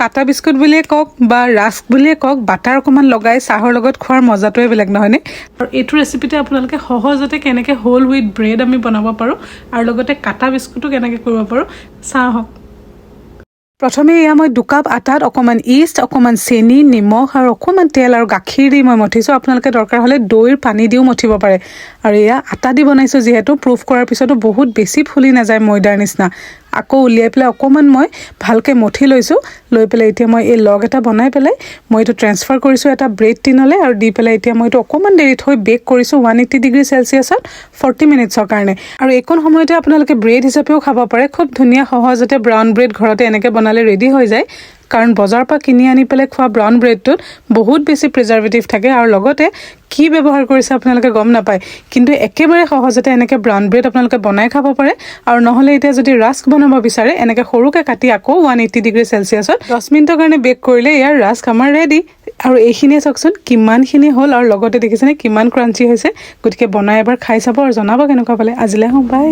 কাটা বিস্কুট বুলিয়ে কওক বা ৰাস্ক বুলিয়ে কওক বাটাৰ অকণমান লগাই চাহৰ লগত খোৱাৰ মজাটোৱে বেলেগ নহয়নে আৰু এইটো ৰেচিপিতে আপোনালোকে সহজতে কেনেকৈ হোল হুইট ব্ৰেড আমি বনাব পাৰোঁ আৰু লগতে কাটা বিস্কুটো কেনেকৈ কৰিব পাৰোঁ চাহক প্ৰথমে এয়া মই 2 কাপ আটাত অকণমান ইষ্ট অকণমান চেনি নিমখ আৰু অকণমান তেল আৰু গাখীৰ দি মই মঠিছোঁ আপোনালোকে দৰকাৰ হ'লে দৈৰ পানী দিও মঠিব পাৰে আৰু এয়া আটা দি বনাইছোঁ যিহেতু প্ৰুফ কৰাৰ পিছতো বহুত বেছি ফুলি নাযায় ময়দাৰ নিচিনা আকৌ উলিয়াই পেলাই অকণমান মই ভালকৈ মঠি লৈছোঁ লৈ পেলাই এতিয়া মই এই লগ এটা বনাই পেলাই মই এইটো ট্ৰেন্সফাৰ কৰিছোঁ এটা ব্ৰেড টিনলৈ আৰু দি পেলাই এতিয়া মই এইটো অকণমান দেৰি থৈ বেক কৰিছোঁ 180 ডিগ্ৰী চেলচিয়াছত 40 মিনিটছৰ কাৰণে আৰু এইকণ সময়তে আপোনালোকে ব্ৰেড হিচাপেও খাব পাৰে খুব ধুনীয়া সহজতে ব্ৰাউন ব্ৰেড ঘৰতে এনেকৈ বনালে ৰেডি হৈ যায় কাৰণ বজাৰৰ পৰা কিনি আনি পেলাই খোৱা ব্ৰাউন ব্ৰেডটোত বহুত বেছি প্ৰিজাৰ্ভেটিভ থাকে আৰু লগতে কি ব্যৱহাৰ কৰিছে আপোনালোকে গম নাপায় কিন্তু একেবাৰে সহজতে এনেকৈ ব্ৰাউন ব্ৰেড আপোনালোকে বনাই খাব পাৰে আৰু নহ'লে এতিয়া যদি ৰাস্ক বনাব বিচাৰে এনেকৈ সৰুকৈ কাটি আকৌ 180 ডিগ্ৰী চেলচিয়াছত 10 মিনিটৰ কাৰণে বেক কৰিলে ইয়াৰ ৰাস্ক আমাৰ ৰেডি আৰু এইখিনিয়ে চাওকচোন কিমানখিনি হ'ল আৰু লগতে দেখিছেনে কিমান ক্ৰাঞ্চি হৈছে গতিকে বনাই এবাৰ খাই চাব আৰু জনাব কেনেকুৱা পালে আজিলৈ বাই